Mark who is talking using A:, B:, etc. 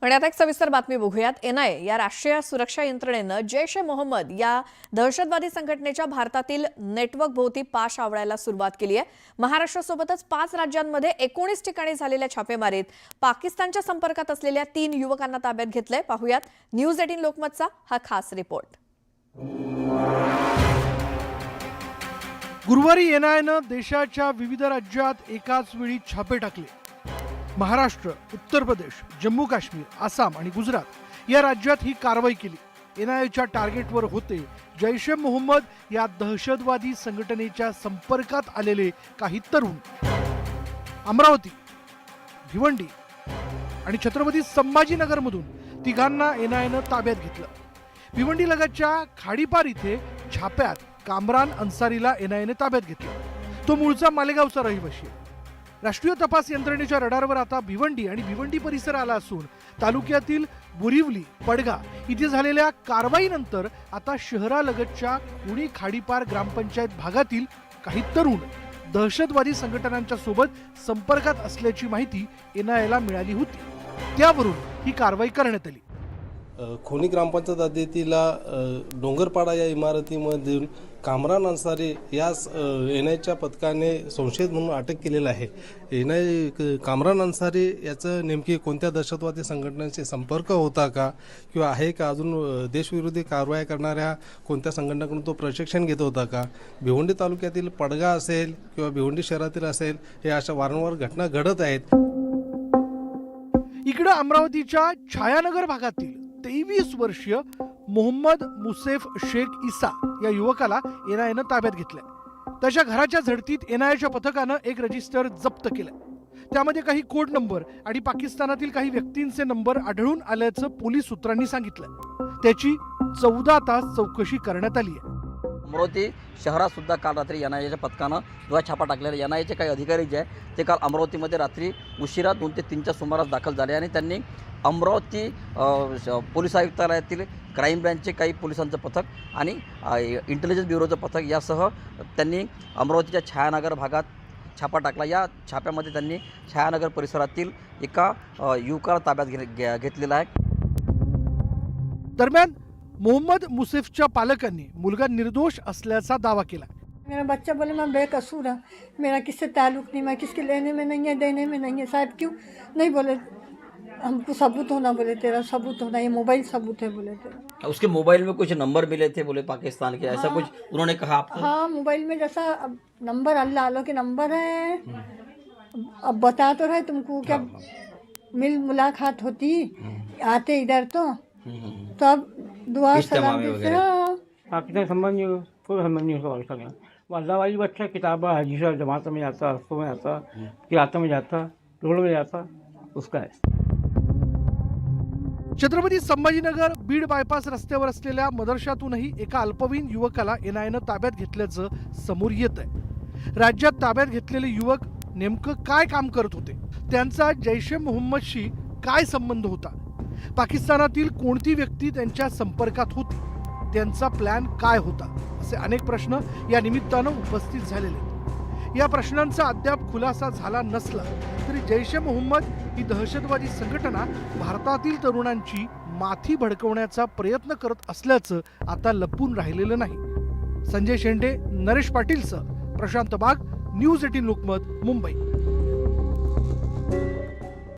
A: आणि आता एक सविस्तर बातमी बघूयात। एनआयए या राष्ट्रीय सुरक्षा यंत्रणेनं जैश ए मोहम्मद या दहशतवादी संघटनेच्या भारतातील नेटवर्क भोवती पाश आवळायला सुरुवात केली आहे। महाराष्ट्रासोबतच 5 राज्यांमध्ये 19 ठिकाणी झालेल्या छापेमारीत पाकिस्तानच्या संपर्कात असलेल्या 3 युवकांना ताब्यात घेतलंय। पाहूयात न्यूज 18 लोकमतचा हा खास रिपोर्ट।
B: गुरुवारी एनआयएनं देशाच्या विविध राज्यात एकाच वेळी छापे टाकले। महाराष्ट्र, उत्तर प्रदेश, जम्मू काश्मीर, आसाम आणि गुजरात या राज्यात ही कारवाई केली। एनआयएच्या टार्गेटवर होते जैश ए मोहम्मद या दहशतवादी संघटनेच्या संपर्कात आलेले काही तरुण। अमरावती, भिवंडी आणि छत्रपती संभाजीनगरमधून तिघांना एनआयएनं ताब्यात घेतलं। भिवंडी लगतच्या खाडीपार इथे छाप्यात कामरान अन्सारीला एनआयएने ताब्यात घेतलं। तो मूळचा मालेगावचा रहिवासी आहे। राष्ट्रीय तपास यंत्रणेच्या रडारवर आता भिवंडी आणि भिवंडी परिसर आला असून तालुक्यातील बोरिवली, पडगा इथे झालेल्या कारवाईनंतर आता शहरालगतच्या कुणी खाडीपार ग्रामपंचायत भागातील काही तरुण दहशतवादी संघटनांच्या सोबत संपर्कात असल्याची माहिती एनआयएला मिळाली होती। त्यावरून ही कारवाई करण्यात आली।
C: खोनी ग्रामपंचायत हद्दीतीला डोंगरपाडा या इमारतीमधून कामरान अन्सारी या एनआयएच्या पथकाने संशयित म्हणून अटक केलेला आहे। एनआयए कामरान अन्सारी याचं नेमकी कोणत्या दहशतवादी संघटनांशी संपर्क होता का किंवा आहे का, अजून देशविरोधी कारवाया करणाऱ्या कोणत्या संघटनांकडून तो प्रशिक्षण घेत होता का, भिवंडी तालुक्यातील पडगा असेल किंवा भिवंडी शहरातील असेल, हे अशा वारंवार घटना घडत आहेत।
B: इकडे अमरावतीच्या छायानगर भागातील 23 वर्षीय मोहम्मद मुसेफ शेख इसा या युवकाला एनआयएनं ताब्यात घेतलंय। त्याच्या घराच्या झडतीत एनआयएच्या पथकानं एक रजिस्टर जप्त केलंय। त्यामध्ये काही कोड नंबर आणि पाकिस्तानातील काही व्यक्तींचे नंबर आढळून आल्याचं पोलीस सूत्रांनी सांगितलंय। त्याची 14 तास चौकशी करण्यात आली आहे।
D: अमरावती शहरात सुद्धा काल रात्री एनआयएच्या पथकानं जो छापा टाकलेला, एनआयएचे काही अधिकारी जे आहे ते काल अमरावतीमध्ये रात्री उशिरा 2 ते 3च्या सुमारास दाखल झाले आणि त्यांनी अमरावती पोलीस आयुक्तालयातील क्राईम ब्रँचचे काही पोलिसांचं पथक आणि इंटेलिजन्स ब्युरोचं पथक यासह त्यांनी अमरावतीच्या छायानगर भागात छापा टाकला। या छाप्यामध्ये त्यांनी छायानगर परिसरातील एका युवकाला ताब्यात घेतलेला आहे।
B: दरम्यान मोहम्मद मुसेफच्या पालकांनी मुलगा निर्दोष असल्याचा दावा केला।
E: मेरा बच्चा बोले मैं बेकसूर हूँ, मेरा किससे ताल्लुक नहीं, मैं किसके लेने में नहीं है, देने में नहीं है। साहब क्यों नहीं बोले, हमको सबूत होना, बोले तेरा सबूत होना, ये मोबाइल सबूत है बोले तेरा।
D: उसके मोबाइल में कुछ नंबर मिले थे बोले पाकिस्तान के, ऐसा कुछ उन्होंने कहा आपको?
E: हाँ, मोबाइल में जैसा नंबर अल्लाह आलो के नंबर है। अब बता तो रहे तुमको, क्या मिल मुलाकात होती आते इधर तो अब दुआ सलाम देते। हाँ,
F: पाकिस्तान संबंधी कोई संबंध नहीं उसका सगळं। वल्ला वाली बच्चा किताबा हदीसा जमात में जाता, रस्तों में जाता, किरात में जाता, रोड में जाता, उसका है।
B: छत्रपती संभाजीनगर बीड बायपास रस्त्यावर असलेल्या मदरशातूनही एका अल्पवयीन युवकाला एनआयएनं ताब्यात घेतल्याचं समोर येत आहे। राज्यात ताब्यात घेतलेले युवक नेमकं काय काम करत होते, त्यांचा जैश ए मोहम्मदशी काय संबंध होता, पाकिस्तानातील कोणती व्यक्ती त्यांच्या संपर्कात होती, त्यांचा प्लॅन काय होता, असे अनेक प्रश्न या निमित्तानं उपस्थित झालेले आहेत। या प्रश्नांचा अद्याप खुलासा झाला नसला तरी जैश ए मोहम्मद ही दहशतवादी संघटना भारतातील तरुणांची माथी भडकवण्याचा प्रयत्न करत असल्याचं आता लपून राहिलेलं नाही। संजय शेंडे, नरेश पाटीलसह प्रशांत बाग, न्यूज 18 लोकमत, मुंबई।